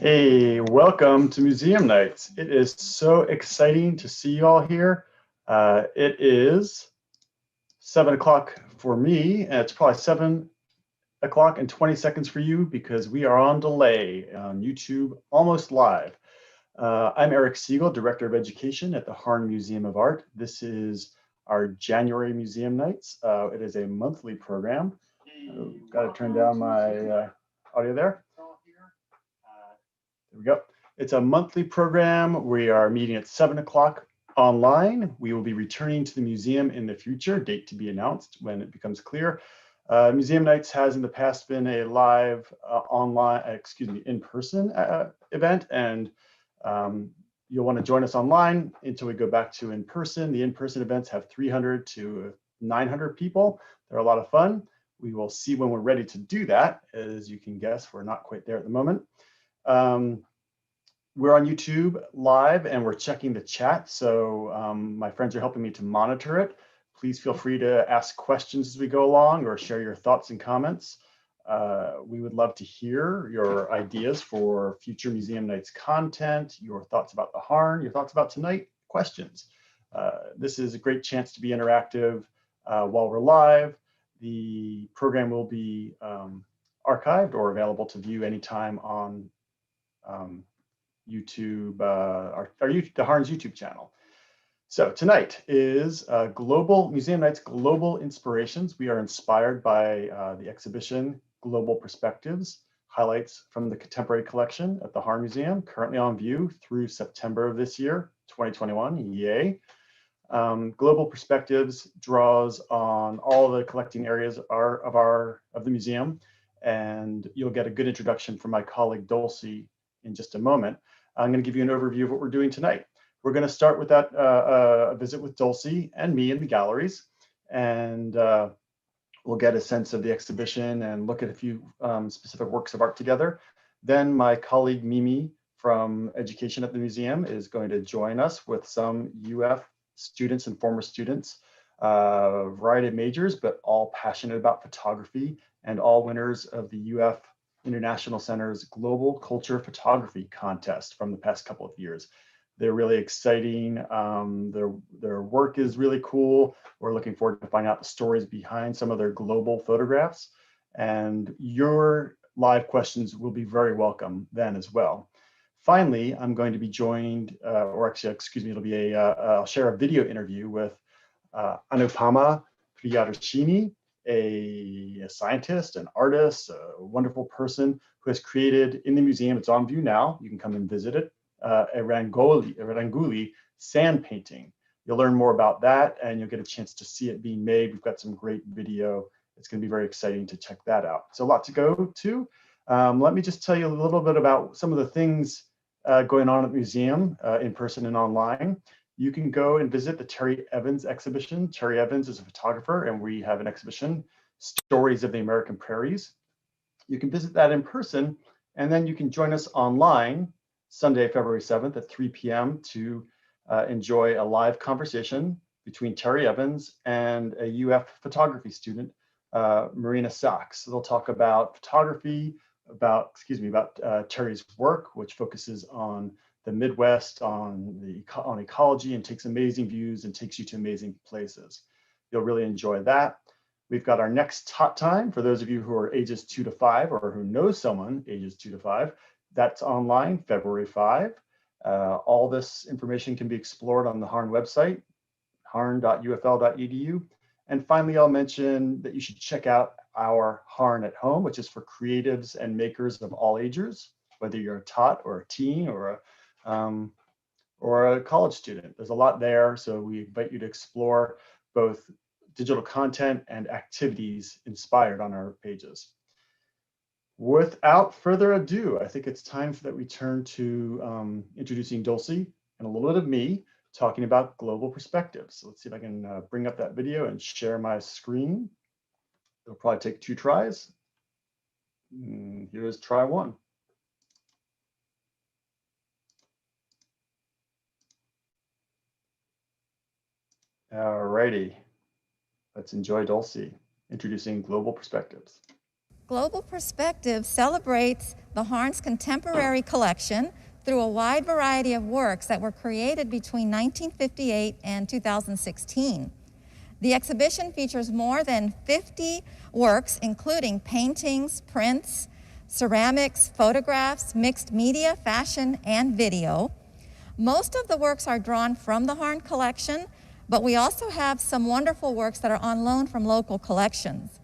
Hey, welcome to Museum Nights. It is so exciting to see you all here. It is 7 o'clock for me, and it's probably 7 o'clock and 20 seconds for you because we are on delay on YouTube, almost live. I'm Eric Siegel, Director of Education at the Harn Museum of Art. This is our January Museum Nights. It is a monthly program. Got to turn down my audio there. There we go. It's a monthly program. We are meeting at 7 o'clock online. We will be returning to the museum in the future, date to be announced when it becomes clear. Museum Nights has in the past been a live in-person event, and you'll want to join us online until we go back to in-person. The in-person events have 300 to 900 people. They're a lot of fun. We will see when we're ready to do that. As you can guess, we're not quite there at the moment. We're on YouTube live and we're checking the chat. So my friends are helping me to monitor it. Please feel free to ask questions as we go along or share your thoughts and comments. We would love to hear your ideas for future Museum Nights content, your thoughts about the Harn, your thoughts about tonight, questions. This is a great chance to be interactive while we're live. The program will be archived or available to view anytime on YouTube, the Harn's YouTube channel. So tonight is Museum Nights Global Inspirations. We are inspired by the exhibition Global Perspectives, highlights from the contemporary collection at the Harn Museum, currently on view through September of this year, 2021, yay. Global Perspectives draws on all the collecting areas of the museum, and you'll get a good introduction from my colleague Dulce in just a moment. I'm going to give you an overview of what we're doing tonight. We're going to start with that a visit with Dulce and me in the galleries, and we'll get a sense of the exhibition and look at a few specific works of art together. Then my colleague Mimi from Education at the museum is going to join us with some UF students and former students, a variety of majors, but all passionate about photography and all winners of the UF International Center's Global Culture Photography Contest from the past couple of years. They're really exciting. Their work is really cool. We're looking forward to finding out the stories behind some of their global photographs. And your live questions will be very welcome then as well. Finally, I'm going to be joined, I'll share a video interview with Anu Priyadarshini, a scientist, an artist, a wonderful person who has created in the museum, it's on view now, you can come and visit it, a Rangoli sand painting. You'll learn more about that and you'll get a chance to see it being made. We've got some great video. It's going to be very exciting to check that out. So a lot to go to. Let me just tell you a little bit about some of the things going on at the museum in person and online. You can go and visit the Terry Evans exhibition. Terry Evans is a photographer and we have an exhibition, Stories of the American Prairies. You can visit that in person and then you can join us online Sunday, February 7th at 3 p.m. to enjoy a live conversation between Terry Evans and a UF photography student, Marina Sachs. So they'll talk about photography, about Terry's work, which focuses on the Midwest, on ecology, and takes amazing views and takes you to amazing places. You'll really enjoy that. We've got our next hot time for those of you who are ages 2 to 5 or who know someone ages 2 to 5. That's online, February 5. All this information can be explored on the Harn website, harn.ufl.edu. And finally, I'll mention that you should check out our Harn at Home, which is for creatives and makers of all ages, whether you're a tot or a teen or a college student. There's a lot there, so we invite you to explore both digital content and activities inspired on our pages. Without further ado, I think it's time that we turn to introducing Dulce and a little bit of me talking about global perspectives. So let's see if I can bring up that video and share my screen. It'll probably take 2 tries. Here's try 1. All righty, let's enjoy Dulce introducing Global Perspectives. Global Perspective celebrates the Harn's contemporary collection through a wide variety of works that were created between 1958 and 2016. The exhibition features more than 50 works, including paintings, prints, ceramics, photographs, mixed media, fashion, and video. Most of the works are drawn from the Harn collection, but we also have some wonderful works that are on loan from local collections.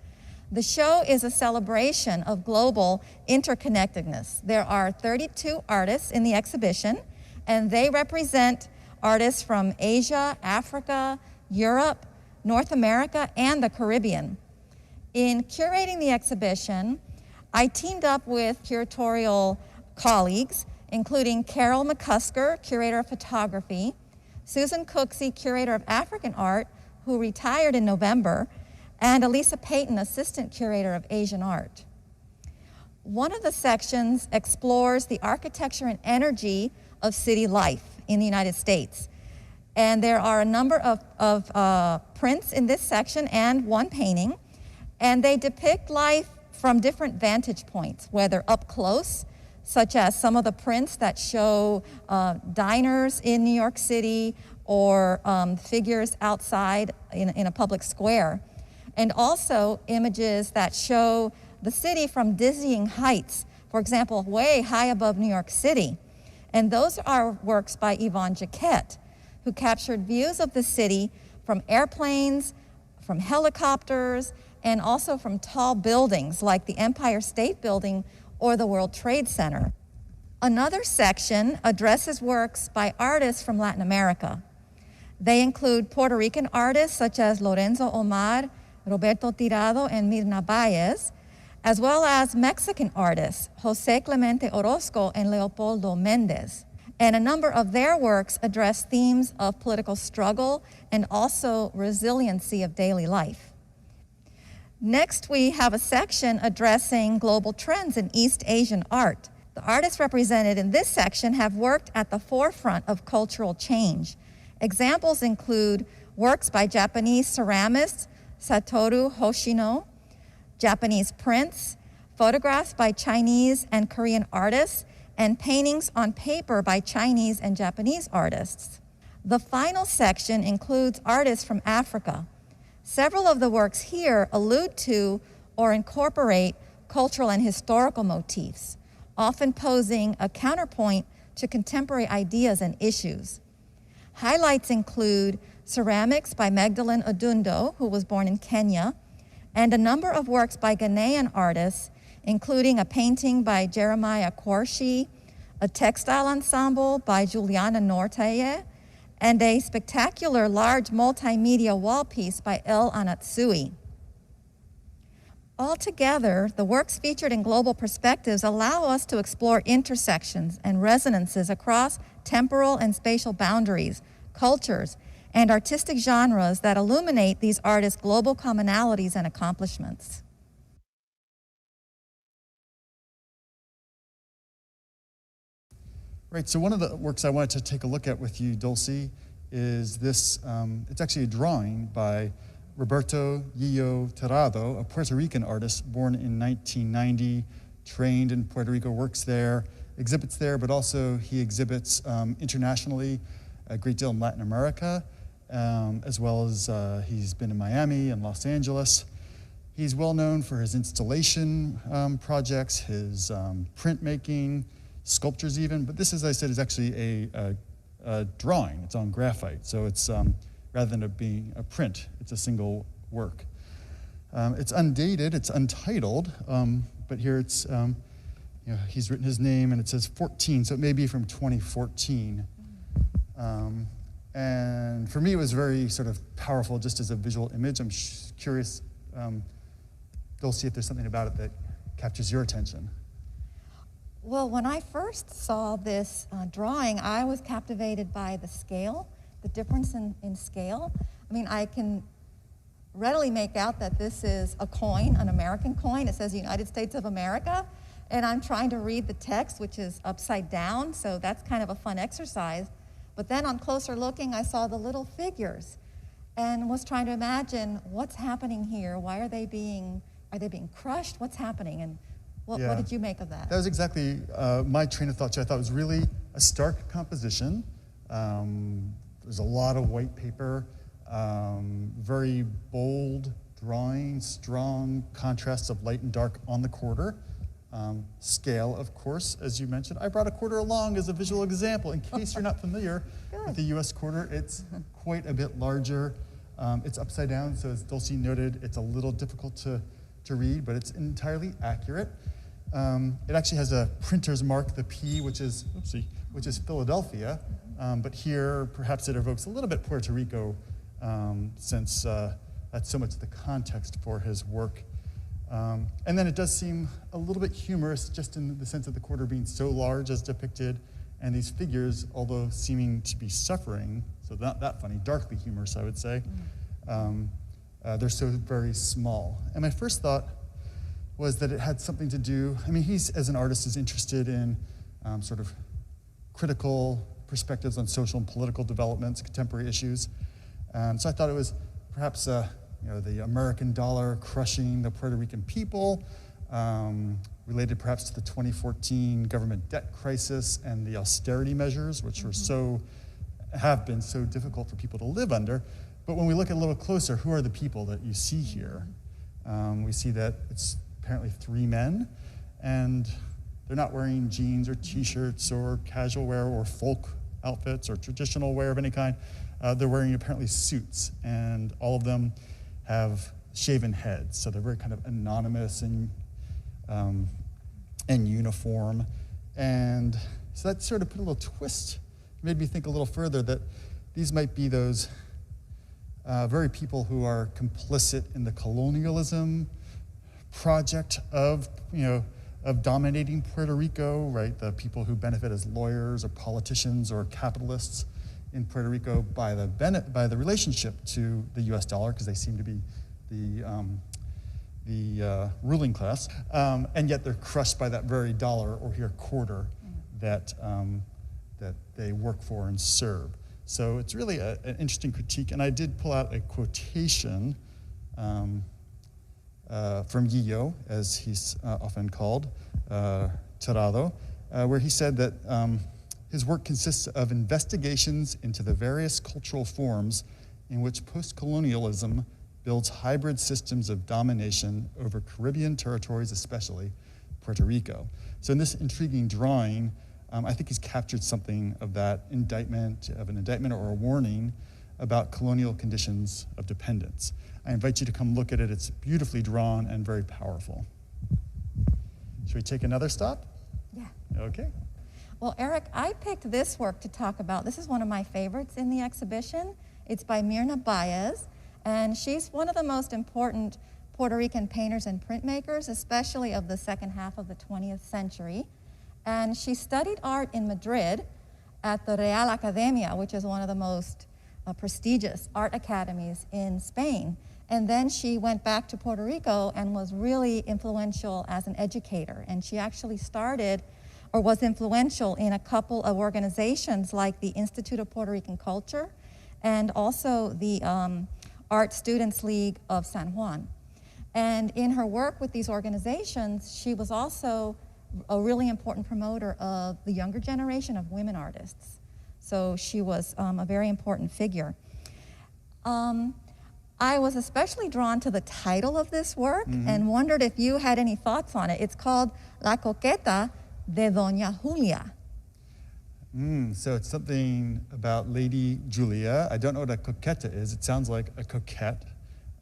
The show is a celebration of global interconnectedness. There are 32 artists in the exhibition, and they represent artists from Asia, Africa, Europe, North America, and the Caribbean. In curating the exhibition, I teamed up with curatorial colleagues, including Carol McCusker, curator of photography, Susan Cooksey, curator of African art, who retired in November, and Elisa Payton, assistant curator of Asian art. One of the sections explores the architecture and energy of city life in the United States. And there are a number of prints in this section and one painting, and they depict life from different vantage points, whether up close, such as some of the prints that show diners in New York City or figures outside in a public square, and also images that show the city from dizzying heights, for example, way high above New York City. And those are works by Yvonne Jacquet, who captured views of the city from airplanes, from helicopters, and also from tall buildings like the Empire State Building or the World Trade Center. Another section addresses works by artists from Latin America. They include Puerto Rican artists such as Lorenzo Omar, Roberto Tirado, and Mirna Baez, as well as Mexican artists, José Clemente Orozco and Leopoldo Mendez. And a number of their works address themes of political struggle and also resiliency of daily life. Next, we have a section addressing global trends in East Asian art. The artists represented in this section have worked at the forefront of cultural change. Examples include works by Japanese ceramists Satoru Hoshino, Japanese prints, photographs by Chinese and Korean artists, and paintings on paper by Chinese and Japanese artists. The final section includes artists from Africa. Several of the works here allude to or incorporate cultural and historical motifs, often posing a counterpoint to contemporary ideas and issues. Highlights include ceramics by Magdalene Odundo, who was born in Kenya, and a number of works by Ghanaian artists, including a painting by Jeremiah Kwarshi, a textile ensemble by Juliana Nortaye, and a spectacular large multimedia wall piece by El Anatsui. Altogether, the works featured in Global Perspectives allow us to explore intersections and resonances across temporal and spatial boundaries, cultures, and artistic genres that illuminate these artists' global commonalities and accomplishments. Right, so one of the works I wanted to take a look at with you, Dulce, is this, it's actually a drawing by Roberto Yillo Tirado, a Puerto Rican artist born in 1990, trained in Puerto Rico, works there, exhibits there, but also he exhibits internationally, a great deal in Latin America, as well as he's been in Miami and Los Angeles. He's well known for his installation projects, his printmaking, sculptures even, but this, as I said, is actually a drawing. It's on graphite, so it's rather than it being a print, it's a single work. It's undated, it's untitled, but here it's, he's written his name and it says 14, so it may be from 2014. And for me, it was very sort of powerful just as a visual image. I'm curious, Dulce, if there's something about it that captures your attention. Well, when I first saw this drawing, I was captivated by the scale, the difference in scale. I mean, I can readily make out that this is a coin, an American coin. It says United States of America, and I'm trying to read the text, which is upside down, so that's kind of a fun exercise. But then on closer looking, I saw the little figures and was trying to imagine what's happening here. Why are they being Are they being crushed? What's happening? And what did you make of that? That was exactly my train of thought too. I thought it was really a stark composition. There's a lot of white paper, very bold drawing, strong contrasts of light and dark on the quarter. Scale, of course, as you mentioned. I brought a quarter along as a visual example in case you're not familiar with the US quarter. It's quite a bit larger. It's upside down, so as Dulce noted, it's a little difficult to read, but it's entirely accurate. It actually has a printer's mark, the P, which is Philadelphia, but here perhaps it evokes a little bit Puerto Rico, since that's so much the context for his work. And then it does seem a little bit humorous, just in the sense of the quarter being so large as depicted, and these figures, although seeming to be suffering, so not that funny, darkly humorous, I would say, they're so very small. And my first thought was that it had something to do, I mean, he's, as an artist, is interested in sort of critical perspectives on social and political developments, contemporary issues. So I thought it was perhaps the American dollar crushing the Puerto Rican people, related perhaps to the 2014 government debt crisis and the austerity measures, which have been so difficult for people to live under. But when we look a little closer, who are the people that you see here? We see that it's apparently 3 men, and they're not wearing jeans or t-shirts or casual wear or folk outfits or traditional wear of any kind. They're wearing apparently suits, and all of them have shaven heads, so they're very kind of anonymous and uniform. And so that sort of put a little twist, made me think a little further that these might be those very people who are complicit in the colonialism project of dominating Puerto Rico, right? The people who benefit as lawyers or politicians or capitalists in Puerto Rico by the relationship to the U.S. dollar, because they seem to be the ruling class, and yet they're crushed by that very dollar, or here quarter, that they work for and serve. So it's really an interesting critique, and I did pull out a quotation from Guillo, as he's often called, Tirado, where he said that his work consists of investigations into the various cultural forms in which post-colonialism builds hybrid systems of domination over Caribbean territories, especially Puerto Rico. So in this intriguing drawing, I think he's captured something of that indictment or a warning about colonial conditions of dependence. I invite you to come look at it. It's beautifully drawn and very powerful. Should we take another stop? Yeah. Okay. Well, Eric, I picked this work to talk about. This is one of my favorites in the exhibition. It's by Mirna Baez, and she's one of the most important Puerto Rican painters and printmakers, especially of the second half of the 20th century. And she studied art in Madrid at the Real Academia, which is one of the most prestigious art academies in Spain. And then she went back to Puerto Rico and was really influential as an educator. And she actually was influential in a couple of organizations like the Institute of Puerto Rican Culture and also the Art Students League of San Juan. And in her work with these organizations, she was also a really important promoter of the younger generation of women artists. So she was a very important figure. I was especially drawn to the title of this work and wondered if you had any thoughts on it. It's called La Coqueta de Doña Julia. So it's something about Lady Julia. I don't know what a coqueta is. It sounds like a coquette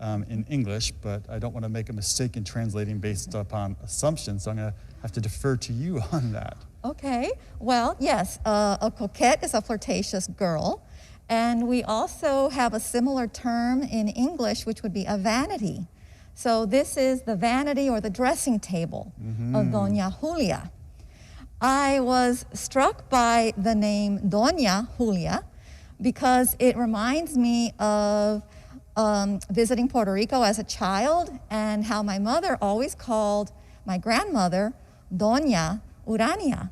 in English, but I don't want to make a mistake in translating based upon assumptions, so I'm going to have to defer to you on that. Okay, well, yes, a coquette is a flirtatious girl, and we also have a similar term in English, which would be a vanity. So this is the vanity or the dressing table of Doña Julia. I was struck by the name Doña Julia because it reminds me of visiting Puerto Rico as a child and how my mother always called my grandmother Doña Urania.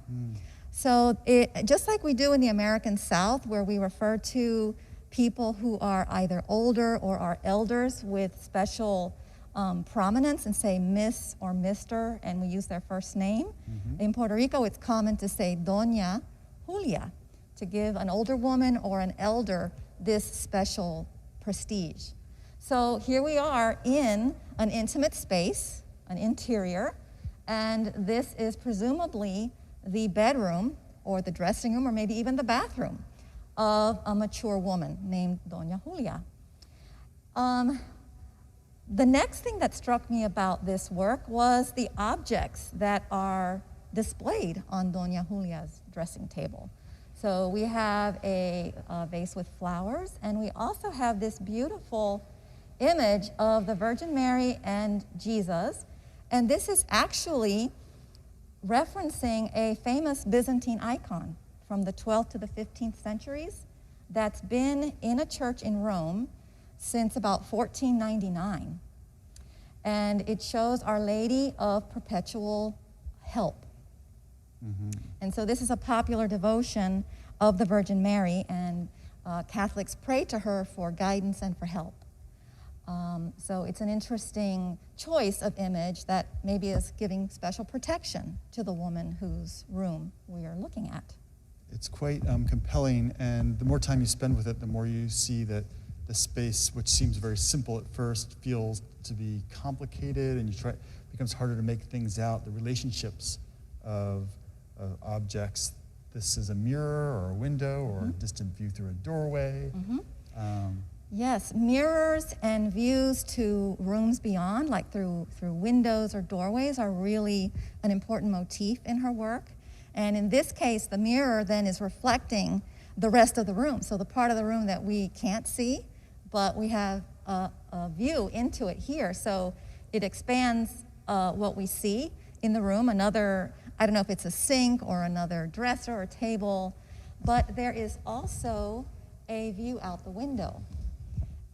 So just like we do in the American South, where we refer to people who are either older or are elders with special prominence and say Miss or Mr., and we use their first name. In Puerto Rico, it's common to say Doña Julia, to give an older woman or an elder this special prestige. So here we are in an intimate space, an interior, and this is presumably the bedroom or the dressing room or maybe even the bathroom of a mature woman named Doña Julia. The next thing that struck me about this work was the objects that are displayed on Doña Julia's dressing table. So we have a vase with flowers, and we also have this beautiful image of the Virgin Mary and Jesus. And this is actually referencing a famous Byzantine icon from the 12th to the 15th centuries that's been in a church in Rome since about 1499. And it shows Our Lady of Perpetual Help. And so this is a popular devotion of the Virgin Mary, and Catholics pray to her for guidance and for help. So it's an interesting choice of image that maybe is giving special protection to the woman whose room we are looking at. It's quite compelling, and the more time you spend with it, the more you see that the space, which seems very simple at first, feels to be complicated, and it becomes harder to make things out. The relationships of objects. This is a mirror or a window or a distant view through a doorway. Yes, mirrors and views to rooms beyond, like through windows or doorways, are really an important motif in her work. And in this case, the mirror then is reflecting the rest of the room. So the part of the room that we can't see, but we have a view into it here. So it expands what we see in the room. Another, I don't know if it's a sink or another dresser or table, but there is also a view out the window.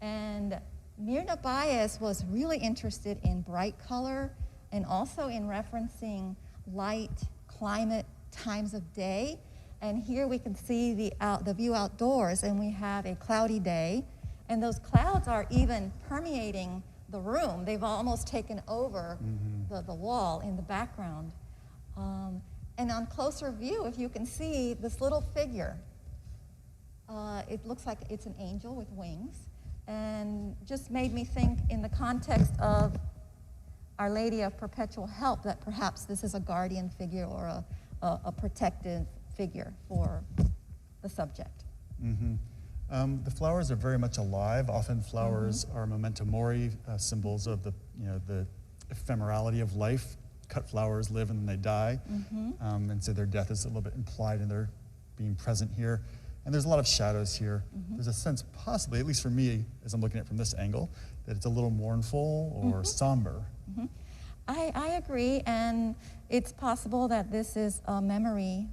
And Mirna Baez was really interested in bright color and also in referencing light, climate, times of day. And here we can see the view outdoors, and we have a cloudy day. And those clouds are even permeating the room. They've almost taken over the wall in the background. And on closer view, if you can see this little figure, it looks like it's an angel with wings, and just made me think in the context of Our Lady of Perpetual Help that perhaps this is a guardian figure or a protective figure for the subject. The flowers are very much alive. Often flowers are memento mori, symbols of the ephemerality of life. Cut flowers live and then they die, and so their death is a little bit implied in their being present here. And there's a lot of shadows here. There's a sense, possibly, at least for me, as I'm looking at it from this angle, that it's a little mournful or somber. I agree, and it's possible that this is a memory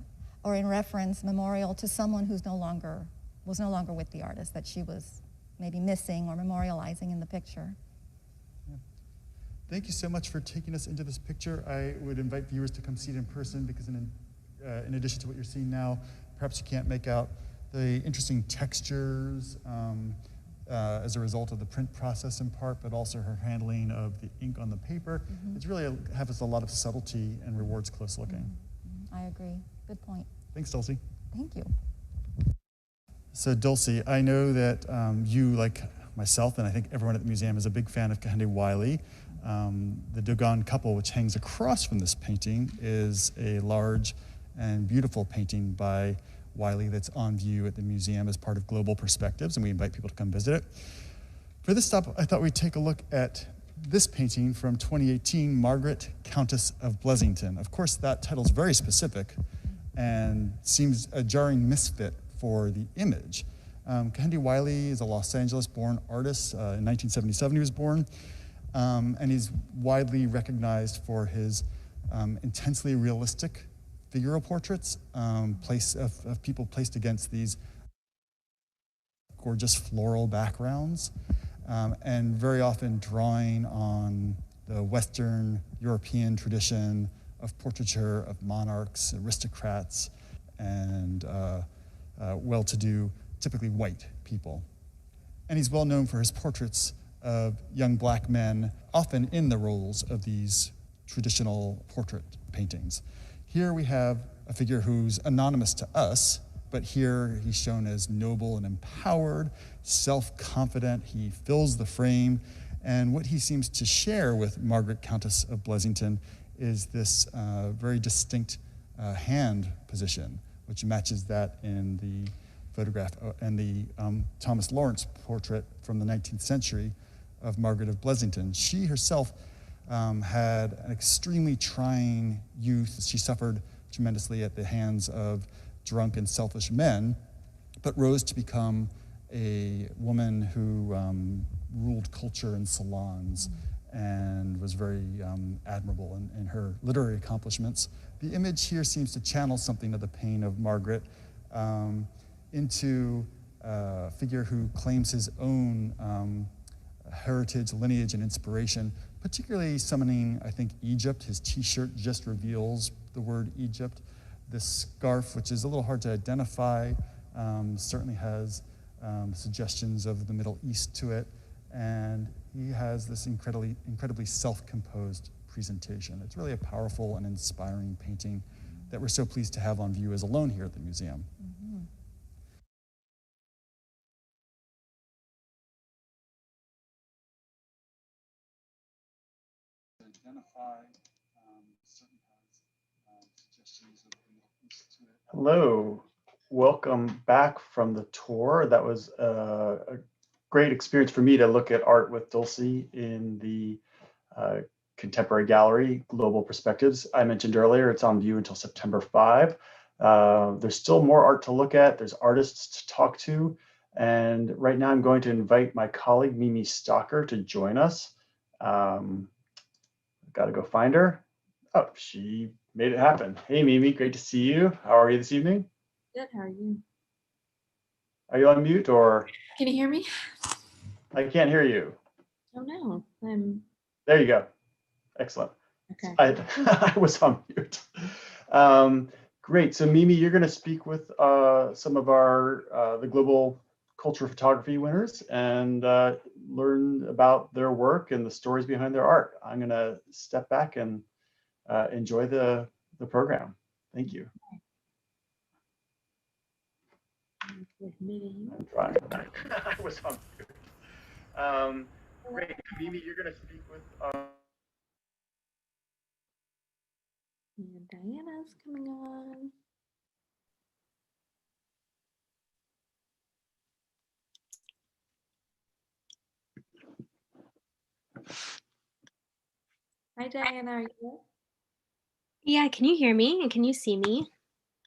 or in reference, memorial to someone who's was no longer with the artist, that she was maybe missing or memorializing in the picture. Thank you so much for taking us into this picture. I would invite viewers to come see it in person, because in addition to what you're seeing now, perhaps you can't make out the interesting textures as a result of the print process in part, but also her handling of the ink on the paper. It's really has a lot of subtlety and rewards close looking. I agree. Good point. Thanks, Dulce. Thank you. So Dulce, I know that you, like myself, and I think everyone at the museum, is a big fan of Kehinde Wiley. The Dogon couple, which hangs across from this painting, is a large and beautiful painting by Wiley that's on view at the museum as part of Global Perspectives, and we invite people to come visit it. For this stop, I thought we'd take a look at this painting from 2018, Margaret, Countess of Blessington. Of course, that title's very specific and seems a jarring misfit for the image. Kehinde Wiley is a Los Angeles-born artist. In 1977 he was born, and he's widely recognized for his intensely realistic figural portraits of people placed against these gorgeous floral backgrounds, and very often drawing on the Western European tradition of portraiture of monarchs, aristocrats, and well-to-do, typically white people. And he's well known for his portraits of young Black men, often in the roles of these traditional portrait paintings. Here we have a figure who's anonymous to us, but here he's shown as noble and empowered, self-confident. He fills the frame, and what he seems to share with Margaret, Countess of Blessington, is this very distinct hand position, which matches that in the photograph and the Thomas Lawrence portrait from the 19th century of Margaret of Blessington. She herself had an extremely trying youth. She suffered tremendously at the hands of drunk and selfish men, but rose to become a woman who ruled culture in salons and was very admirable in her literary accomplishments. The image here seems to channel something of the pain of Margaret into a figure who claims his own heritage, lineage, and inspiration, particularly summoning, I think, Egypt. His t-shirt just reveals the word Egypt. This scarf, which is a little hard to identify, certainly has suggestions of the Middle East to it, and he has this incredibly self-composed presentation. It's really a powerful and inspiring painting that we're so pleased to have on view as alone here at the museum. Mm-hmm. Hello, welcome back from the tour. That was a great experience for me to look at art with Dulce in the Contemporary Gallery, Global Perspectives. I mentioned earlier, it's on view until September 5. There's still more art to look at. There's artists to talk to. And right now I'm going to invite my colleague, Mimi Stocker, to join us. Got to go find her. Oh, she made it happen. Hey, Mimi, great to see you. How are you this evening? Good, how are you? Are you on mute or? Can you hear me? I can't hear you. Oh no, There you go. Excellent. okay. I was on mute. Great. So Mimi, you're going to speak with some of our the global culture photography winners and learn about their work and the stories behind their art. I'm going to step back and enjoy the program. Thank you. I'm trying. I was on mute. Great. Mimi, you're going to speak with. And Diana's coming on. Hi Diana, are you there? Yeah, can you hear me and can you see me?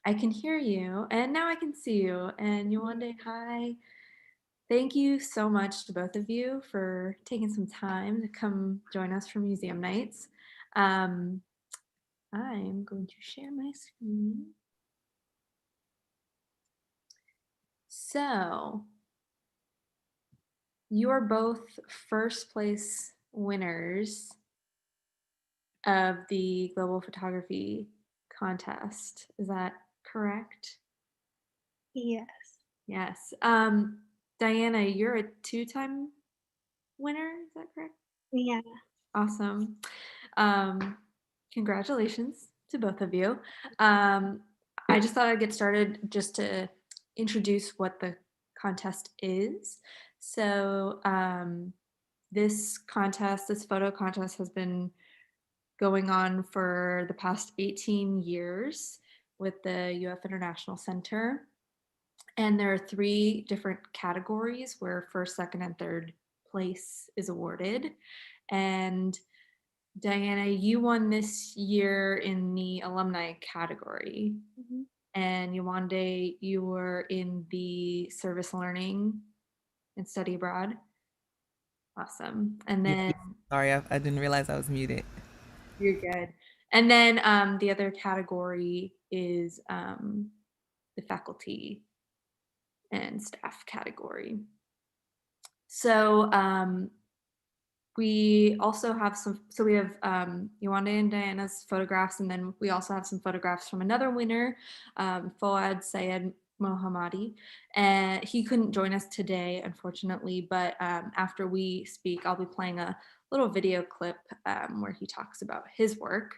I can hear you and now I can see you. And Yewande, hi. Thank you so much to both of you for taking some time to come join us for museum nights. I'm going to share my screen. So you are both first place winners of the Global Photography Contest. Is that correct? Yes. Yes. Diana, you're a two-time winner, is that correct? Yeah. Awesome. Congratulations to both of you. I just thought I'd get started just to introduce what the contest is. So this photo contest has been going on for the past 18 years with the UF International Center. And there are 3 different categories where first, second, and third place is awarded. And Diana, you won this year in the alumni category. Mm-hmm. And Yewande, you were in the service learning and study abroad. Awesome. And then Sorry, I didn't realize I was muted. you're good. And then the other category is the faculty and staff category. So we also have we have Yewande and Diana's photographs, and then we also have some photographs from another winner, Fouad Sayed Mohammadi, and he couldn't join us today, unfortunately, but after we speak, I'll be playing a little video clip where he talks about his work.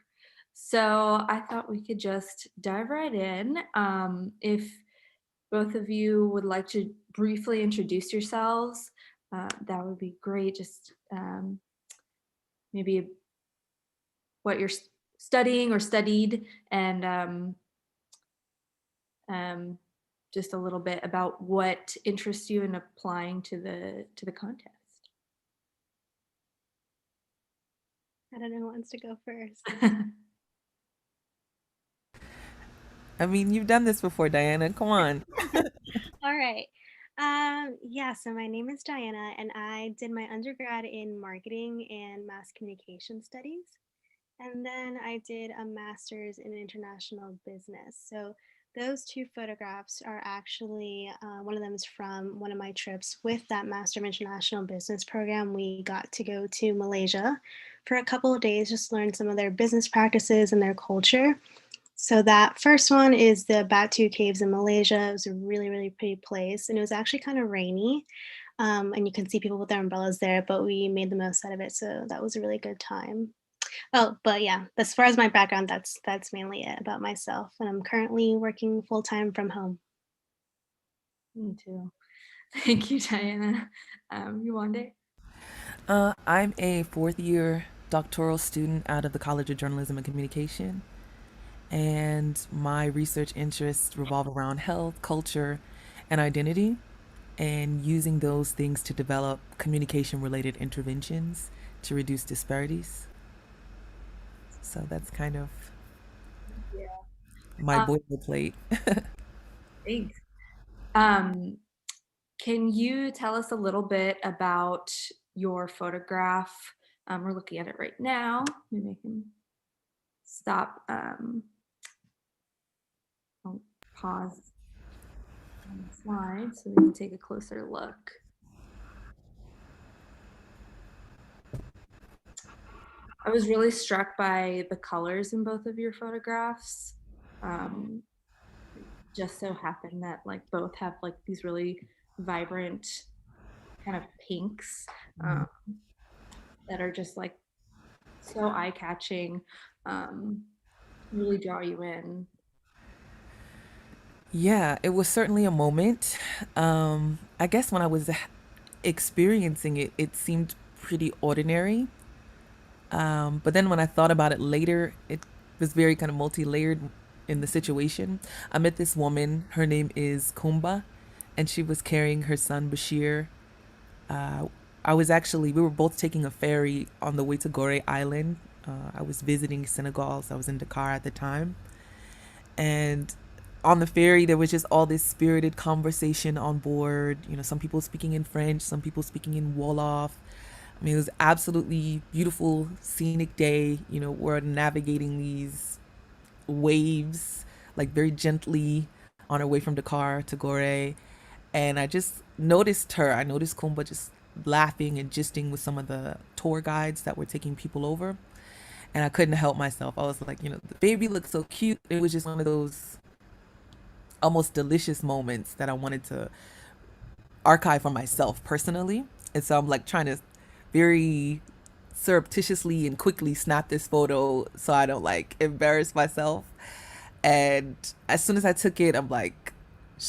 So I thought we could just dive right in. If both of you would like to briefly introduce yourselves, that would be great. Just maybe what you're studying or studied, and just a little bit about what interests you in applying to the contest. I don't know who wants to go first. I mean, you've done this before, Diana. Come on. All right. Yeah, so my name is Diana, and I did my undergrad in marketing and mass communication studies. And then I did a master's in international business. So those two photographs are actually, one of them is from one of my trips with that Master of International Business program. We got to go to Malaysia for a couple of days, just learn some of their business practices and their culture. So that first one is the Batu Caves in Malaysia. It was a really, really pretty place, and it was actually kind of rainy. And you can see people with their umbrellas there, but we made the most out of it. So that was a really good time. Oh, but yeah, as far as my background, that's mainly it about myself. And I'm currently working full time from home. Me too. Thank you, Diana. Yuande? I'm a fourth year doctoral student out of the College of Journalism and Communication. And my research interests revolve around health, culture, and identity, and using those things to develop communication related interventions to reduce disparities. So that's kind of my Um, boilerplate. Thanks. Um, can you tell us a little bit about your photograph? We're looking at it right now. Maybe I can stop. I'll pause on the slide so we can take a closer look. I was really struck by the colors in both of your photographs. Just so happened that like both have like these really vibrant kind of pinks that are just like so eye-catching, really draw you in. Yeah, it was certainly a moment. I guess when I was experiencing it, it seemed pretty ordinary. But then when I thought about it later, it was very kind of multi-layered in the situation. I met this woman, her name is Kumba, and she was carrying her son Bashir. We were both taking a ferry on the way to Gore Island. I was visiting Senegal, so I was in Dakar at the time. And on the ferry, there was just all this spirited conversation on board. You know, some people speaking in French, some people speaking in Wolof. I mean, it was absolutely beautiful, scenic day. You know, we're navigating these waves, like very gently on our way from Dakar to Gore. And I just noticed her. I noticed Kumba just laughing and gisting with some of the tour guides that were taking people over. And I couldn't help myself. I was like, you know, the baby looked so cute. It was just one of those almost delicious moments that I wanted to archive for myself personally. And so I'm like trying to very surreptitiously and quickly snap this photo so I don't like embarrass myself. And as soon as I took it, I'm like,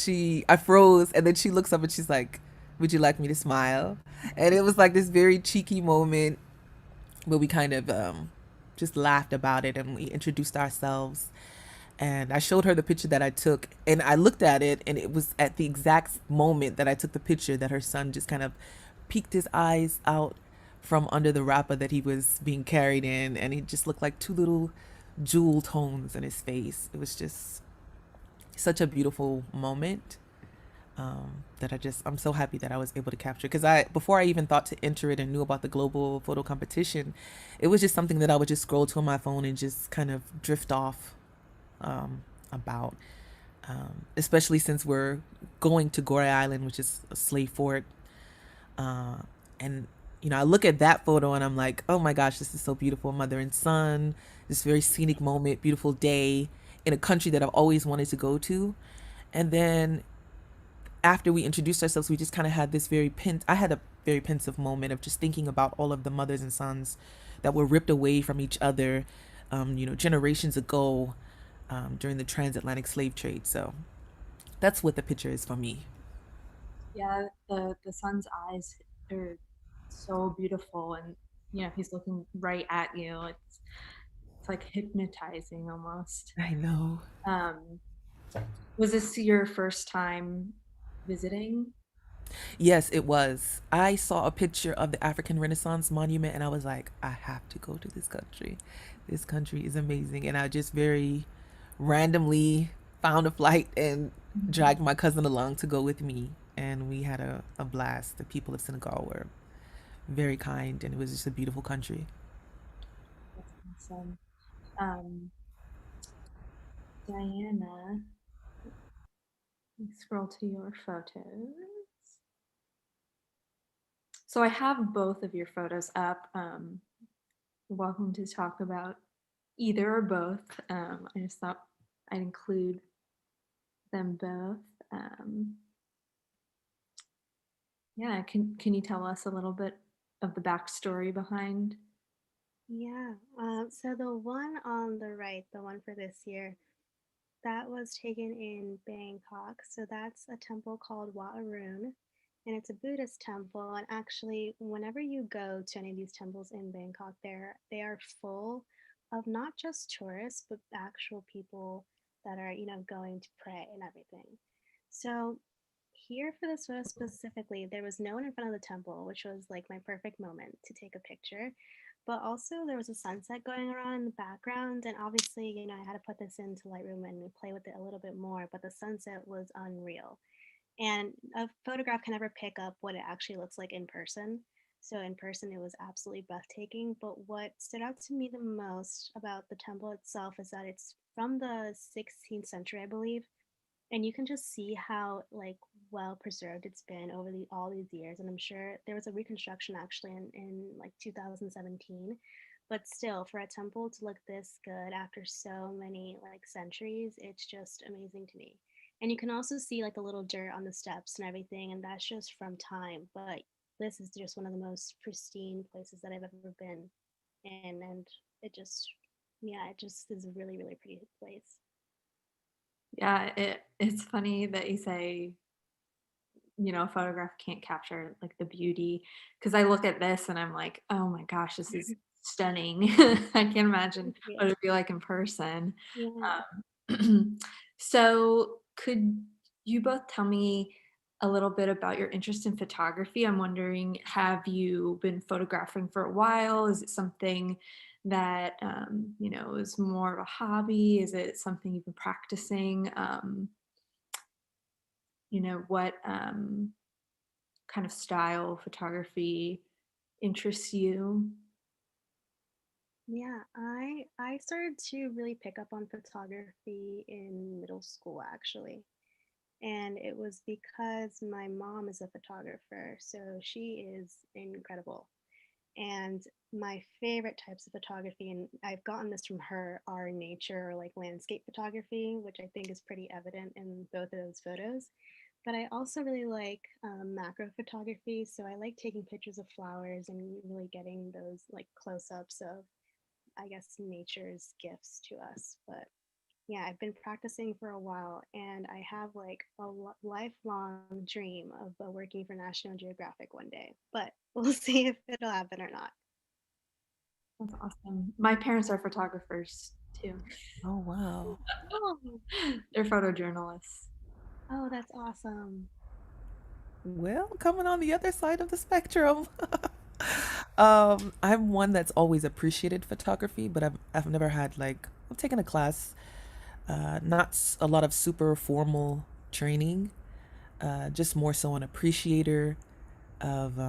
I froze, and then she looks up and she's like, "Would you like me to smile?" And it was like this very cheeky moment where we kind of just laughed about it and we introduced ourselves. And I showed her the picture that I took, and I looked at it, and it was at the exact moment that I took the picture that her son just kind of peeked his eyes out from under the wrapper that he was being carried in, and he just looked like two little jewel tones in his face. It was just such a beautiful moment that I'm so happy that I was able to capture. Because before I even thought to enter it and knew about the global photo competition, it was just something that I would just scroll to on my phone and just kind of drift off about. Especially since we're going to Gore Island, which is a slave fort. And you know, I look at that photo and I'm like, oh my gosh, this is so beautiful. Mother and son, this very scenic moment, beautiful day in a country that I've always wanted to go to. And then after we introduced ourselves, we just kind of had this I had a very pensive moment of just thinking about all of the mothers and sons that were ripped away from each other, generations ago, during the transatlantic slave trade. So that's what the picture is for me. Yeah, the sun's eyes are so beautiful, and he's looking right at you. It's like hypnotizing almost. I know. Um, was this your first time visiting? Yes, it was. I saw a picture of the African Renaissance Monument and I was like, I have to go to this country. This country is amazing. And I just very randomly found a flight and Mhm. dragged my cousin along to go with me. And we had a blast. The people of Senegal were very kind and it was just a beautiful country. That's awesome. Um, Diana, let me scroll to your photos. So I have both of your photos up. You're welcome to talk about either or both. I just thought I'd include them both. Um, yeah, can you tell us a little bit of the backstory behind? Yeah. So the one on the right, the one for this year, that was taken in Bangkok. So that's a temple called Wat Arun, and it's a Buddhist temple. And actually, whenever you go to any of these temples in Bangkok, they are full of not just tourists, but actual people that are, going to pray and everything. So here for this photo specifically, there was no one in front of the temple, which was like my perfect moment to take a picture. But also there was a sunset going around in the background, and obviously, I had to put this into Lightroom and play with it a little bit more, but the sunset was unreal. And a photograph can never pick up what it actually looks like in person. So in person, it was absolutely breathtaking. But what stood out to me the most about the temple itself is that it's from the 16th century, I believe, and you can just see how like well preserved it's been over all these years. And I'm sure there was a reconstruction actually in like 2017, but still for a temple to look this good after so many like centuries, it's just amazing to me. And you can also see like the little dirt on the steps and everything, and that's just from time. But this is just one of the most pristine places that I've ever been in, and it just, yeah, it just is a really, really pretty place. Yeah, it's funny that you say, a photograph can't capture like the beauty, because I look at this and I'm like, oh my gosh, this is stunning. I can't imagine Thank you. what it'd be like in person. Yeah. So could you both tell me a little bit about your interest in photography? I'm wondering, have you been photographing for a while? Is it something that is more of a hobby? Is it something you've been practicing? What kind of style of photography interests you? Yeah, I started to really pick up on photography in middle school actually. And it was because my mom is a photographer, so she is incredible. And my favorite types of photography, and I've gotten this from her, are nature or like landscape photography, which I think is pretty evident in both of those photos. But I also really like macro photography. So I like taking pictures of flowers and really getting those like close ups of, I guess, nature's gifts to us. But yeah, I've been practicing for a while, and I have like a lifelong dream of working for National Geographic one day. But we'll see if it'll happen or not. That's awesome. My parents are photographers too. Oh, wow. Oh, They're photojournalists. oh, that's awesome. Well, coming on the other side of the spectrum. I'm one that's always appreciated photography, but I've never had like I've taken a class, not a lot of super formal training, just more so an appreciator of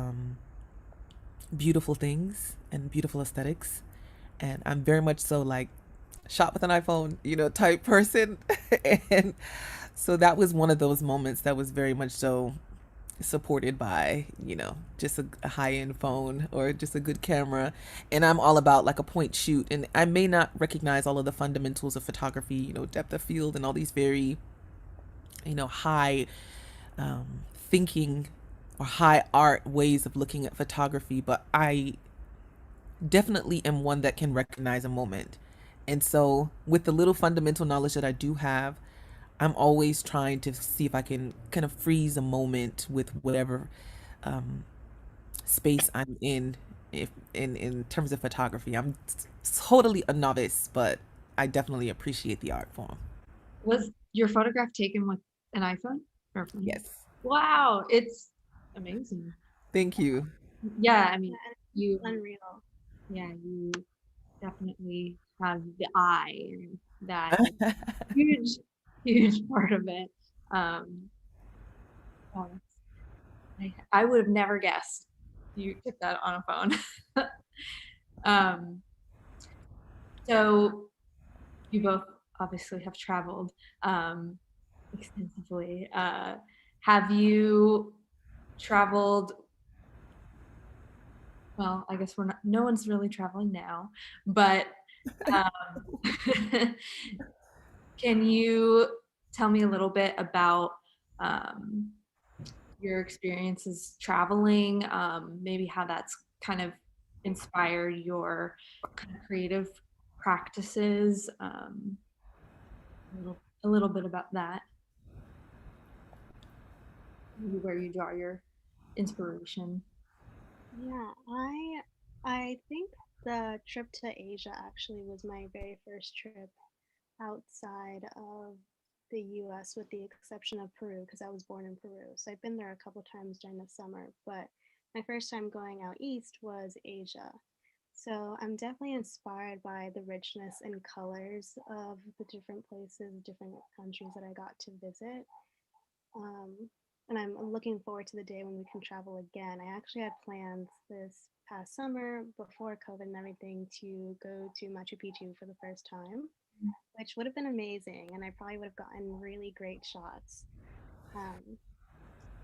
beautiful things and beautiful aesthetics. And I'm very much so like shot with an iPhone, type person. And so that was one of those moments that was very much so supported by, just a high end phone or just a good camera. And I'm all about like a point shoot. And I may not recognize all of the fundamentals of photography, depth of field and all these very high thinking or high art ways of looking at photography, but I definitely am one that can recognize a moment. And so, with the little fundamental knowledge that I do have, I'm always trying to see if I can kind of freeze a moment with whatever um, space I'm in. If in terms of photography, I'm totally a novice, but I definitely appreciate the art form. Was your photograph taken with an iPhone or phone? Yes, Wow, it's amazing. thank you. Yeah, I Yeah, mean, and you, unreal. yeah, you definitely have the eye, and that is a huge, huge part of it. Um, wow, I would have never guessed you took that on a phone. Um, so you both obviously have traveled extensively. Have you traveled? Well, I guess we're not, no one's really traveling now, but um, can you tell me a little bit about um, your experiences traveling, maybe how that's kind of inspired your kind of creative practices, a little bit about that, maybe where you draw your inspiration. Yeah, I think the trip to Asia actually was my very first trip outside of the US with the exception of Peru because I was born in Peru. So I've been there a couple times during the summer, but my first time going out east was Asia. So I'm definitely inspired by the richness and colors of the different places, different countries that I got to visit. Um, and I'm looking forward to the day when we can travel again. I actually had plans this past summer before COVID and everything to go to Machu Picchu for the first time, which would have been amazing. And I probably would have gotten really great shots. Um,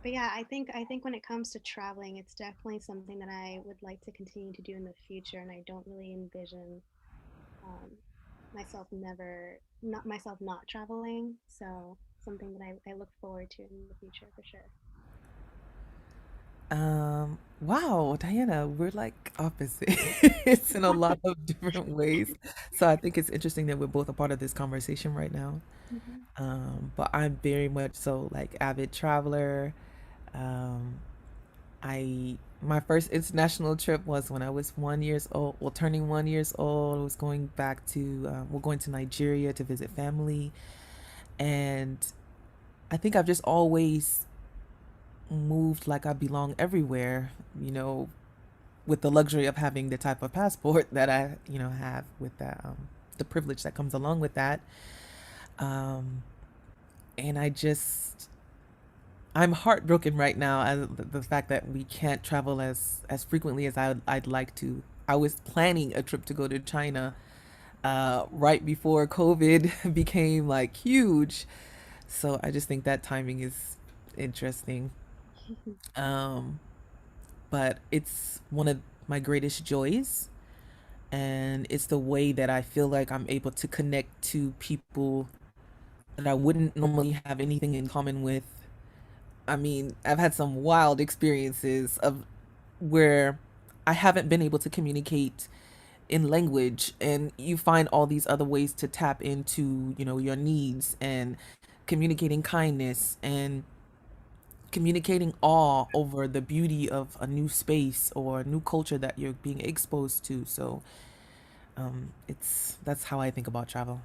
but yeah, I think when it comes to traveling, it's definitely something that I would like to continue to do in the future. And I don't really envision um, myself not traveling. So something that I look forward to in the future for sure. Wow, Diana, we're like opposite. It's in a lot of different ways. So I think it's interesting that we're both a part of this conversation right now. Mhm. But I'm very much so like avid traveler. Um, I my first international trip was when I was 1 years old, well, turning 1 years old. I was going back to, we're going to Nigeria to visit family, and I think I've just always moved like I belong everywhere. You know, with the luxury of having the type of passport that I, have with that, the privilege that comes along with that. Um, and I'm heartbroken right now at the fact that we can't travel as frequently as I'd like to. I was planning a trip to go to China right before COVID became like huge. So I just think that timing is interesting. Um, but it's one of my greatest joys, and it's the way that I feel like I'm able to connect to people that I wouldn't normally have anything in common with. I mean, I've had some wild experiences of where I haven't been able to communicate in language, and you find all these other ways to tap into, your needs, and communicating kindness and communicating awe over the beauty of a new space or a new culture that you're being exposed to. So it's that's how I think about travel.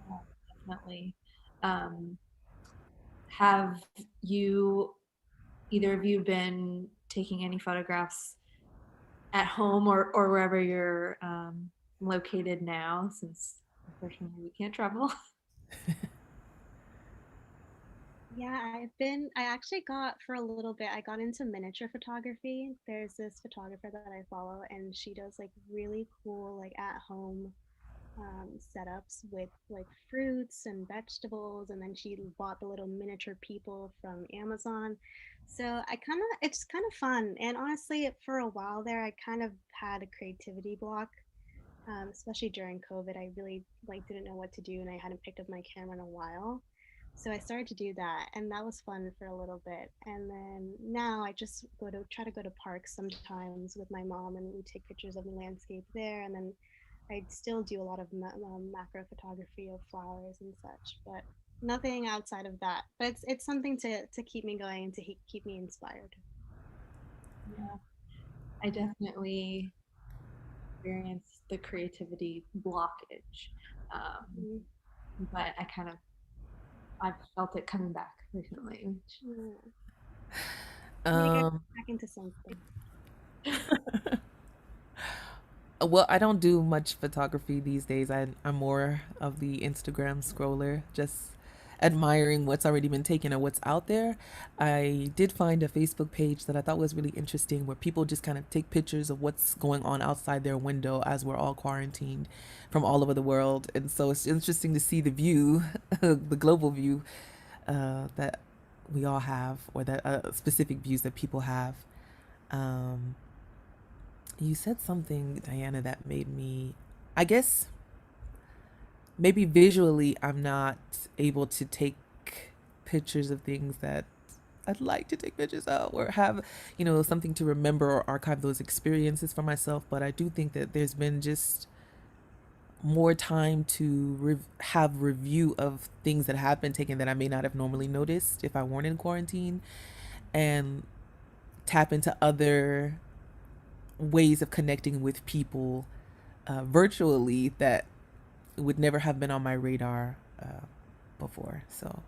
Yeah, definitely. Um, have you, either of you, been taking any photographs at home or wherever you're located now, since unfortunately we can't travel? Yeah, I actually got for a little bit, I got into miniature photography. There's this photographer that I follow, and she does like really cool, like at home setups with like fruits and vegetables. And then she bought the little miniature people from Amazon. So it's kind of fun. And honestly, for a while there, I kind of had a creativity block especially during COVID. I really like didn't know what to do, and I hadn't picked up my camera in a while. So I started to do that, and that was fun for a little bit. And then now I just try to go to parks sometimes with my mom, and we take pictures of the landscape there. And then I still do a lot of macro photography of flowers and such, but nothing outside of that. But it's something to keep me going and to keep me inspired. Yeah, I definitely experienced the creativity blockage, um, Mm, but I've felt it coming back recently. yeah. You gotta get Um, back into something. well, I don't do much photography these days. I'm more of the Instagram scroller, just admiring what's already been taken or what's out there. I did find a Facebook page that I thought was really interesting where people just kind of take pictures of what's going on outside their window as we're all quarantined from all over the world. And so it's interesting to see the view, the global view that we all have, or that specific views that people have. Um, you said something, Diana, that made me, I guess, maybe visually, I'm not able to take pictures of things that I'd like to take pictures of or have, something to remember or archive those experiences for myself. But I do think that there's been just more time to have review of things that have been taken that I may not have normally noticed if I weren't in quarantine, and tap into other ways of connecting with people virtually that would never have been on my radar before. So,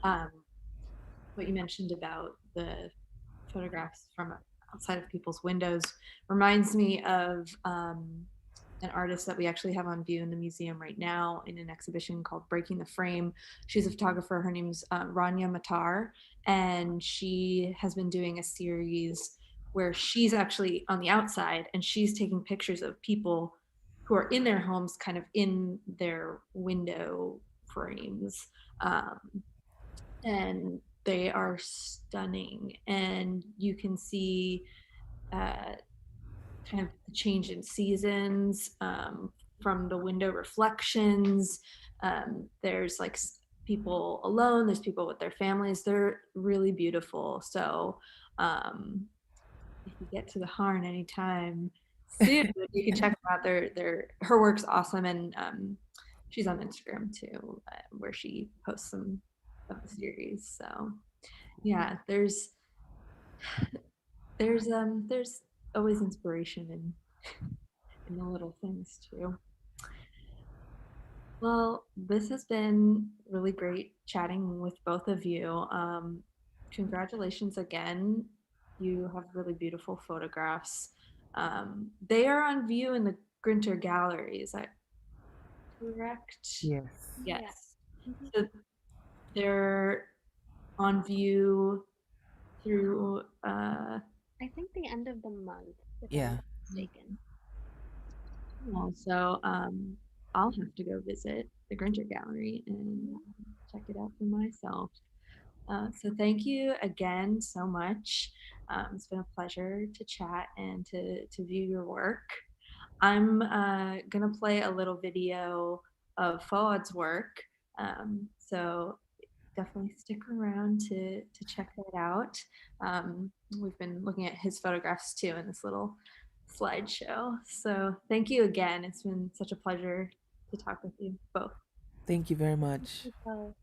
Um, what you mentioned about the photographs from outside of people's windows reminds me of an artist that we actually have on view in the museum right now in an exhibition called Breaking the Frame. She's a photographer. Her name's Rania Matar, and she has been doing a series where she's actually on the outside and she's taking pictures of people who are in their homes, kind of in their window frames. Um, and they are stunning. And you can see uh, kind of the change in seasons from the window reflections. There's like people alone, there's people with their families. They're really beautiful. So if you get to the Harn anytime soon, you can check them out. Her work's awesome, and she's on Instagram too, where she posts some of the series. So yeah, there's always inspiration in the little things too. Well, this has been really great chatting with both of you. Congratulations again. You have really beautiful photographs. They are on view in the Grinter Gallery. Is that correct? yes. Yeah. Yes. Mhm. So they're on view through I think the end of the month, if I'm Yeah. not mistaken. so I'll have to go visit the Grinter Gallery and Mhm. check it out for myself. So thank you again so much. It's been a pleasure to chat and to view your work. I'm gonna play a little video of Fuad's work. So definitely stick around to check that out. We've been looking at his photographs too in this little slideshow. So thank you again. It's been such a pleasure to talk with you both. Thank you very much. So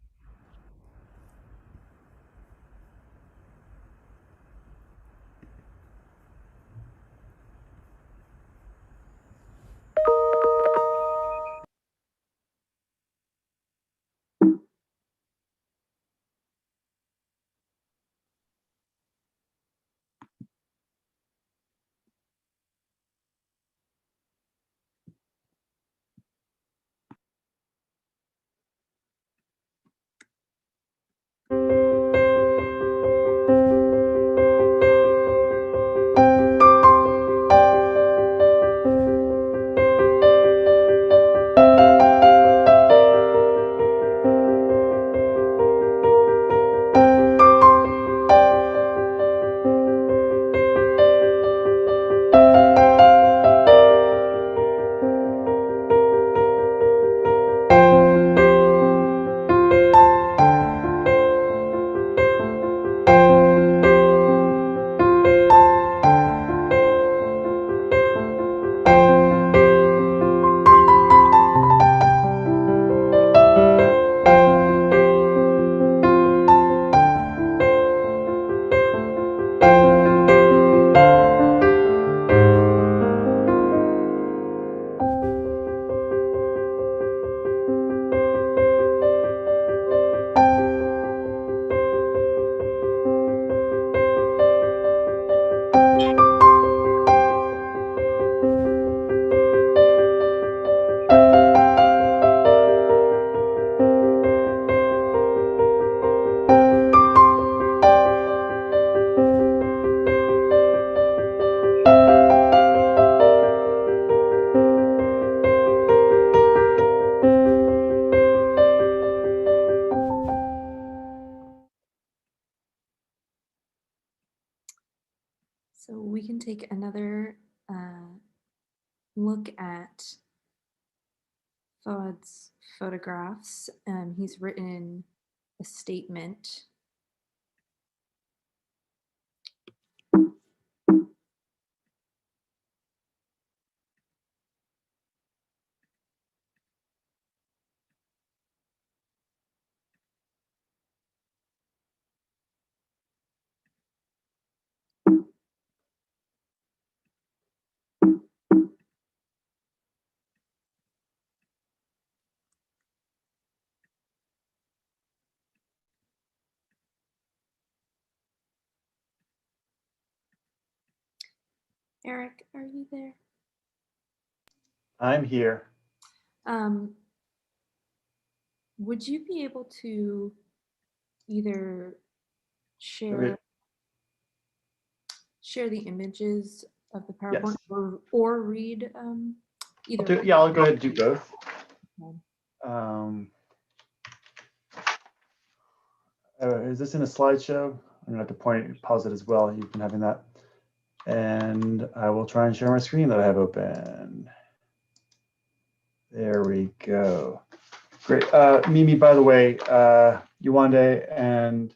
So we can take another look at Fuad's photographs. He's written a statement. Eric, are you there? I'm here. Would you be able to either share the images of the PowerPoint, Yes. or read either? I'll go ahead and do both. Okay. Is this in a slideshow? I'm gonna have to pause it as well. You've been having that. And I will try and share my screen that I have open. There we go. Great. Mimi, by the way, Yewande and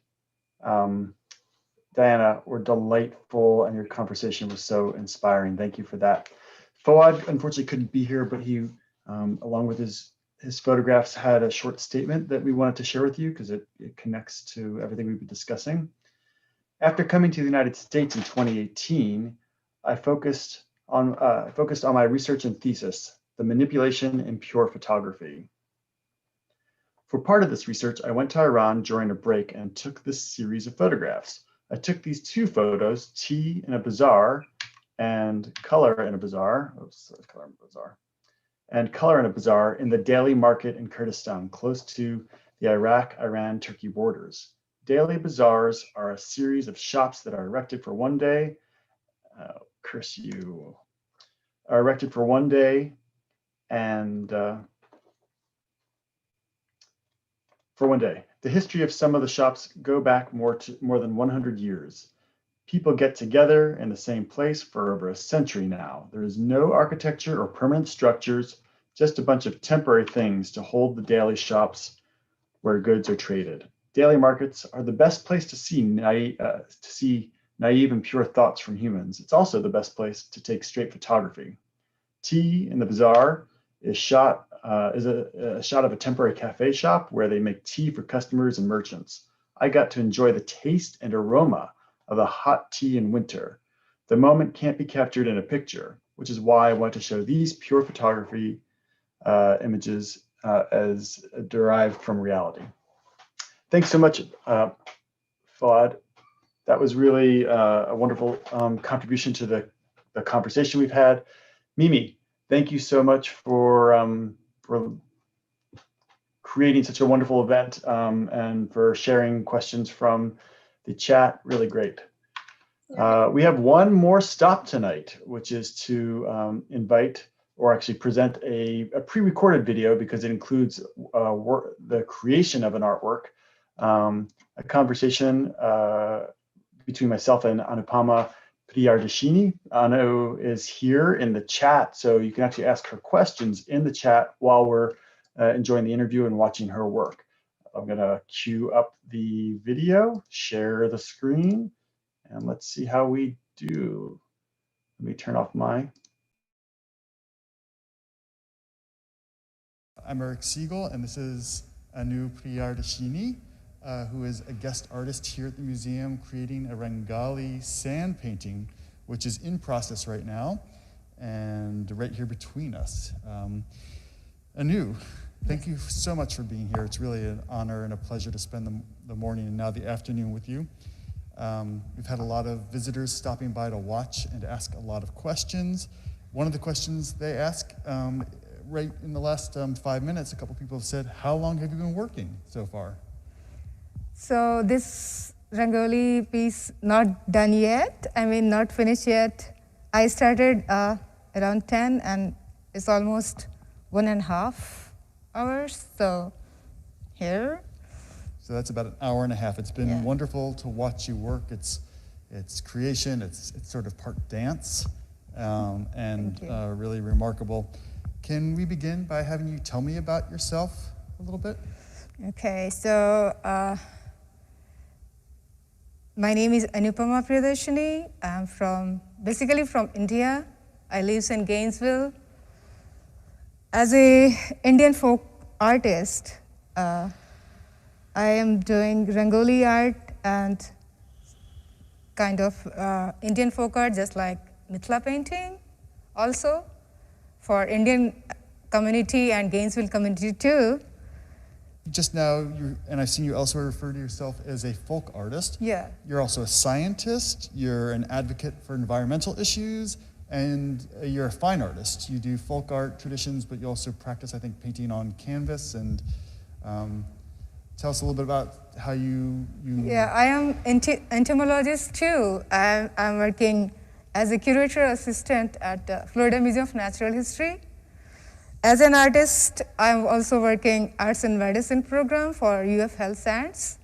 Diana were delightful, and your conversation was so inspiring. Thank you for that. Fuad unfortunately couldn't be here, but he, along with his photographs, had a short statement that we wanted to share with you because it connects to everything we've been discussing. After coming to the United States in 2018, I focused on my research and thesis, the manipulation in pure photography. For part of this research, I went to Iran during a break and took this series of photographs. I took these two photos, tea in a bazaar and color in a bazaar. Color in a bazaar in the daily market in Kurdistan, close to the Iraq-Iran-Turkey borders. Daily bazaars are a series of shops that are erected for one day. Curse you. Are erected for one day and for one day. The history of some of the shops go back more than 100 years. People get together in the same place for over a century now. There is no architecture or permanent structures, just a bunch of temporary things to hold the daily shops where goods are traded. Daily markets are the best place to see naive and pure thoughts from humans. It's also the best place to take straight photography. Tea in the bazaar is a shot of a temporary cafe shop where they make tea for customers and merchants. I got to enjoy the taste and aroma of a hot tea in winter. The moment can't be captured in a picture, which is why I want to show these pure photography images as derived from reality. Thanks so much, Fuad. That was really a wonderful contribution to the conversation we've had. Mimi, thank you so much for creating such a wonderful event and for sharing questions from the chat. Really great. We have one more stop tonight, which is to invite or actually present a pre-recorded video because it includes the creation of an artwork, a conversation between myself and Anu Priyadarshini. Anu is here in the chat, so you can actually ask her questions in the chat while we're enjoying the interview and watching her work. I'm going to queue up the video, share the screen, and let's see how we do. Let me turn off my. I'm Eric Siegel, and this is Anu Priyadarshini, who is a guest artist here at the museum creating a Rangoli sand painting, which is in process right now and right here between us. Anu, thank you so much for being here. It's really an honor and a pleasure to spend the morning and now the afternoon with you. We've had a lot of visitors stopping by to watch and to ask a lot of questions. One of the questions they ask right in the last 5 minutes, a couple people have said, how long have you been working so far? So this Rangoli piece not done yet, not finished yet. I started around 10 and it's almost 1.5 hours, so here. So that's about an hour and a half. It's been wonderful to watch you work. it's creation, it's sort of part dance, and really remarkable. Can we begin by having you tell me about yourself a little bit? Okay, so my name is Anu Priyadarshini. I'm basically from India. I live in Gainesville. As a Indian folk artist, I am doing Rangoli art and kind of Indian folk art, just like Mithila painting also for Indian community and Gainesville community too. Just now, and I've seen you elsewhere refer to yourself as a folk artist. Yeah. You're also a scientist, you're an advocate for environmental issues, and you're a fine artist. You do folk art traditions, but you also practice, I think, painting on canvas. And tell us a little bit about how you... Yeah, I am entomologist too. I'm working as a curator assistant at the Florida Museum of Natural History. As an artist, I'm also working Arts and Medicine program for UF Health Science.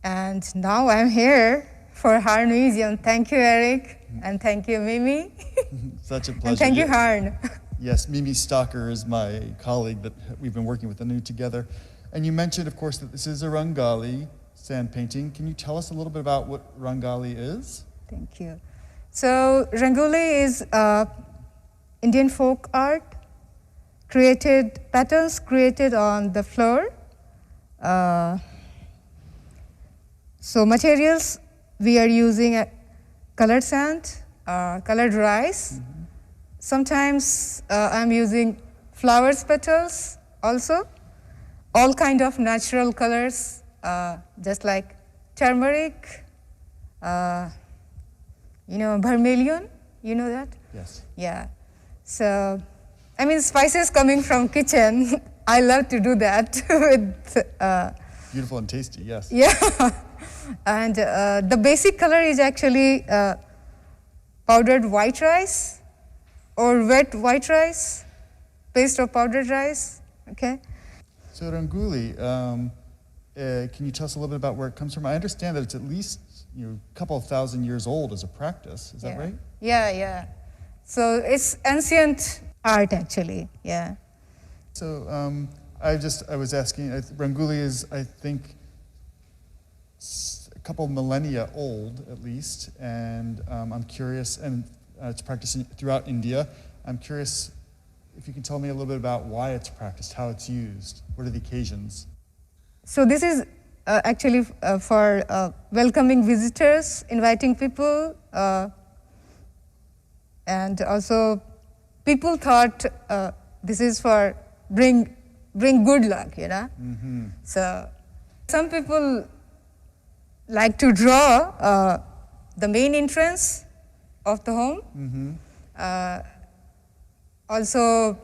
And now I'm here for Harn Museum. Thank you, Eric, and thank you, Mimi. Such a pleasure. And thank you, Harn. Yes, Mimi Stalker is my colleague that we've been working with Anu together. And you mentioned, of course, that this is a Rangoli sand painting. Can you tell us a little bit about what Rangoli is? Thank you. So Rangoli is Indian folk art, patterns created on the floor. So materials, we are using colored sand, colored rice. Mm-hmm. Sometimes I'm using flowers petals also. All kind of natural colors, just like turmeric, vermilion, you know that? Yes. Yeah. So, I mean, spices coming from kitchen, I love to do that with... Beautiful and tasty, yes. Yeah. And the basic color is actually powdered white rice or wet white rice, paste of powdered rice, okay? So Rangoli, can you tell us a little bit about where it comes from? I understand that it's at least a couple of thousand years old as a practice. Is that right? Yeah. So it's ancient art, actually. Yeah. So I was asking. Rangoli is, I think, a couple millennia old at least, and I'm curious. And it's practiced throughout India. I'm curious if you can tell me a little bit about why it's practiced, how it's used, what are the occasions? So this is actually for welcoming visitors, inviting people, and also people thought this is for bring good luck, you know? Mm-hmm. So some people like to draw the main entrance of the home. Mm-hmm. Also,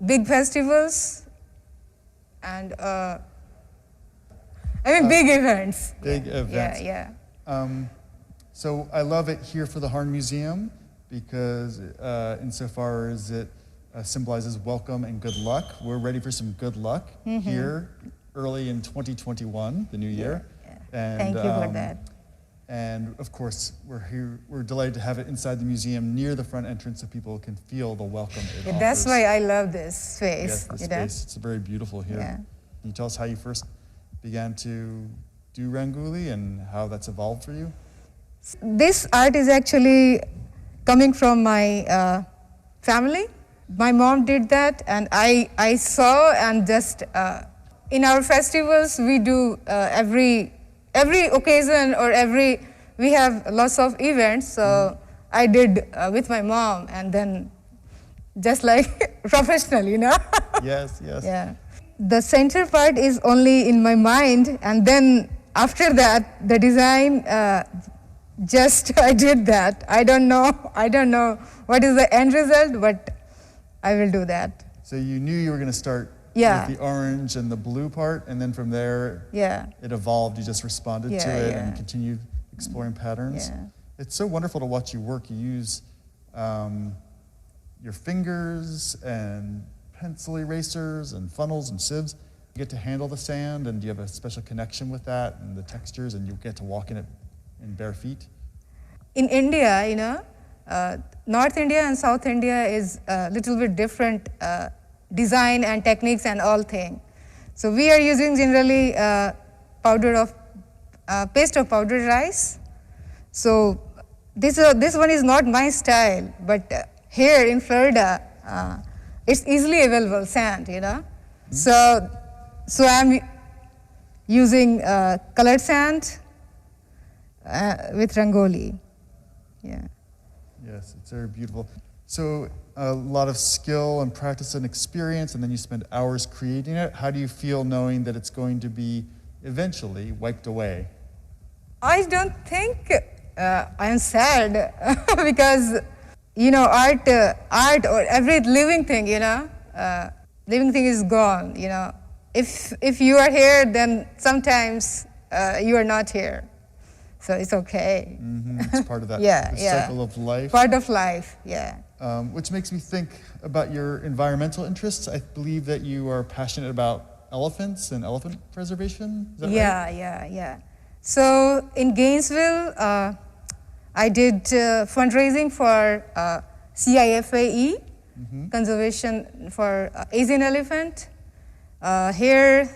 big festivals and big events. Big events. Yeah. So I love it here for the Harn Museum because insofar as it symbolizes welcome and good luck, we're ready for some good luck here early in 2021, the new year. Yeah. And, thank you for that. And of course, we're delighted to have it inside the museum near the front entrance so people can feel the welcome it offers. That's why I love this space. Yes, the space. It's very beautiful here. Yeah. Can you tell us how you first began to do Rangoli and how that's evolved for you? This art is actually coming from my family. My mom did that, and I saw, and just in our festivals we do every occasion or we have lots of events. So I did with my mom, and then just like professional, you know. Yes. Yeah. The center part is only in my mind, and then after that, the design. I did that. I don't know what is the end result, but I will do that. So you knew you were going to start with the orange and the blue part, and then from there it evolved. You just responded to it and continued exploring patterns. Yeah. It's so wonderful to watch you work. You use your fingers and pencil erasers and funnels and sieves. You get to handle the sand, and do you have a special connection with that and the textures, and you get to walk in it in bare feet? In India, North India and South India is a little bit different design and techniques and all thing. So we are using generally paste of powdered rice. So this one is not my style, but here in Florida, it's easily available sand, So I'm using colored sand with Rangoli. Yeah. Yes, it's very beautiful. So a lot of skill and practice and experience, and then you spend hours creating it. How do you feel knowing that it's going to be eventually wiped away? I don't think I'm sad because, art or every living thing, living thing is gone, If you are here, then sometimes you are not here. So it's okay. It's part of that cycle of life. Part of life, yeah. Which makes me think about your environmental interests. I believe that you are passionate about elephants and elephant preservation. Is that right? Yeah. So in Gainesville, I did fundraising for CIFAE, Conservation for Asian Elephant. Here,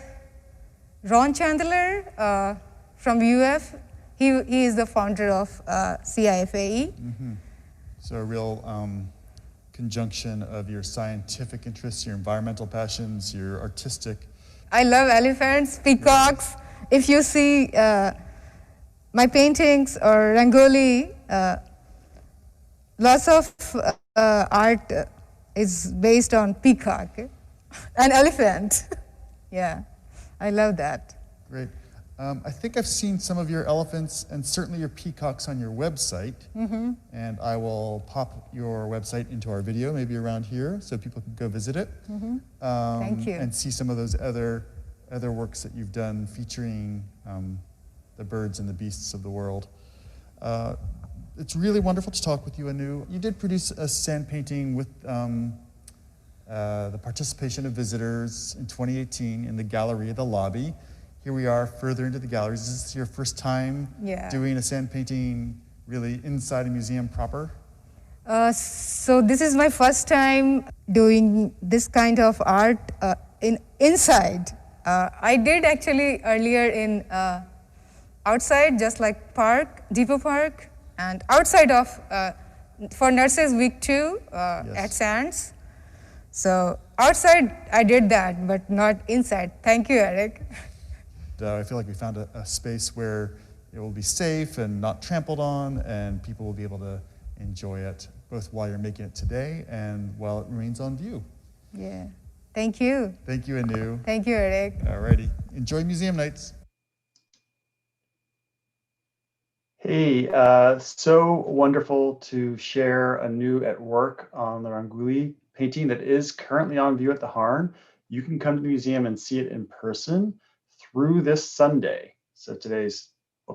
Ron Chandler from UF, he is the founder of CIFAE. So a real conjunction of your scientific interests, your environmental passions, your artistic. I love elephants, peacocks. If you see my paintings or Rangoli, lots of art is based on peacock and elephant. Yeah, I love that. Great. I think I've seen some of your elephants and certainly your peacocks on your website. And I will pop your website into our video, maybe around here, so people can go visit it. Thank you. And see some of those other works that you've done featuring the birds and the beasts of the world. It's really wonderful to talk with you, Anu. You did produce a sand painting with the participation of visitors in 2018 in the gallery of the lobby. Here we are further into the galleries. Is this your first time doing a sand painting really inside a museum proper? So this is my first time doing this kind of art inside. I did actually earlier in outside, just like Depot Park, and outside of, for Nurses Week 2 at Sands. So outside I did that, but not inside. Thank you, Eric. I feel like we found a space where it will be safe and not trampled on, and people will be able to enjoy it, both while you're making it today and while it remains on view. Yeah. Thank you. Thank you, Anu. Thank you, Eric. Alrighty. Enjoy museum nights. Hey, so wonderful to share Anu at work on the Rangoli painting that is currently on view at the Harn. You can come to the museum and see it in person through this Sunday. So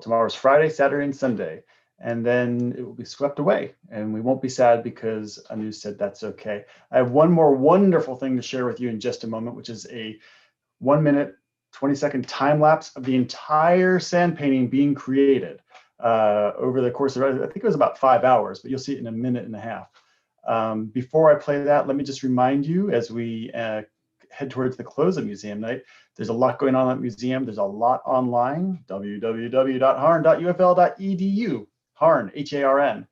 tomorrow's Friday, Saturday, and Sunday. And then it will be swept away, and we won't be sad because Anu said that's okay. I have one more wonderful thing to share with you in just a moment, which is a 1 minute, 20-second time lapse of the entire sand painting being created over the course of, I think it was about 5 hours, but you'll see it in a minute and a half. Before I play that, let me just remind you as we head towards the close of museum night, there's a lot going on at museum. There's a lot online, www.harn.ufl.edu, Harn, H-A-R-N.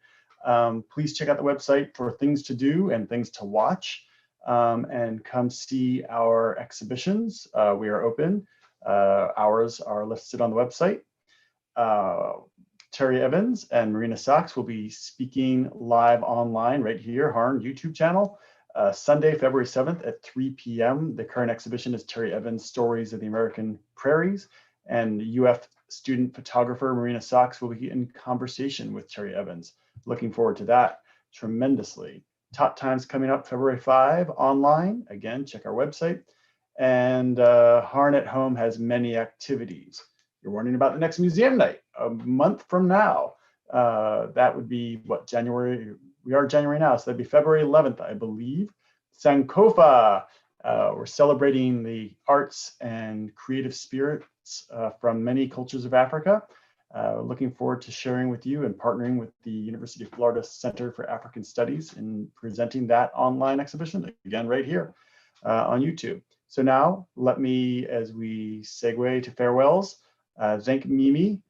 Please check out the website for things to do and things to watch, and come see our exhibitions. We are open. Hours are listed on the website. Terry Evans and Marina Sachs will be speaking live online right here, Harn YouTube channel. Sunday, February 7th at 3 p.m. The current exhibition is Terry Evans' Stories of the American Prairies, and UF student photographer Marina Sachs will be in conversation with Terry Evans. Looking forward to that tremendously. Top times coming up February 5 online. Again, check our website. And Harn at Home has many activities. You're wondering about the next museum night, a month from now. That would be what, January? We are January now, so that'd be February 11th, I believe. Sankofa We're celebrating the arts and creative spirits from many cultures of Africa. Looking forward to sharing with you and partnering with the University of Florida Center for African Studies in presenting that online exhibition, again, right here on YouTube. So now let me, as we segue to farewells, thank Mimi,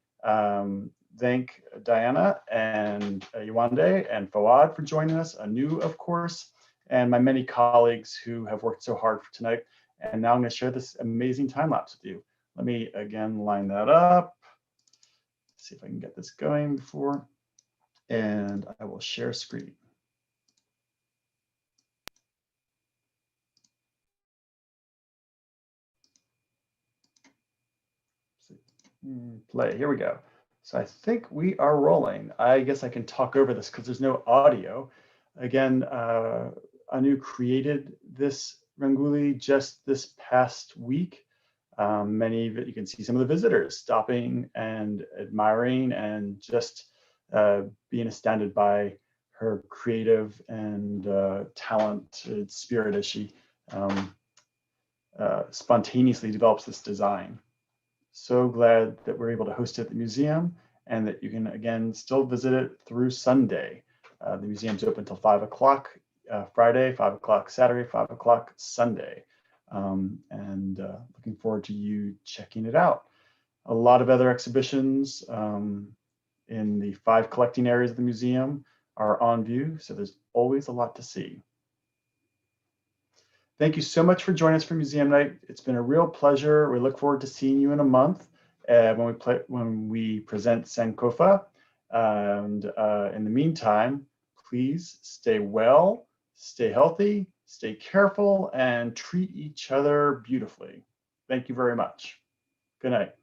thank Diana and Yewande and Fawad for joining us, Anu, of course, and my many colleagues who have worked so hard for tonight. And now I'm going to share this amazing time lapse with you. Let me again line that up. See if I can get this going before, and I will share screen. Play, here we go. So I think we are rolling. I guess I can talk over this because there's no audio. Again, Anu created this Rangoli just this past week. Many of it, you can see some of the visitors stopping and admiring and just being astounded by her creative and talented spirit as she spontaneously develops this design. So glad that we're able to host it at the museum and that you can, again, still visit it through Sunday. The museum's open until 5 o'clock Friday, 5 o'clock Saturday, 5 o'clock Sunday. And looking forward to you checking it out. A lot of other exhibitions in the 5 collecting areas of the museum are on view, so there's always a lot to see. Thank you so much for joining us for Museum Night. It's been a real pleasure. We look forward to seeing you in a month when we present Sankofa. And in the meantime, please stay well, stay healthy, stay careful, and treat each other beautifully. Thank you very much. Good night.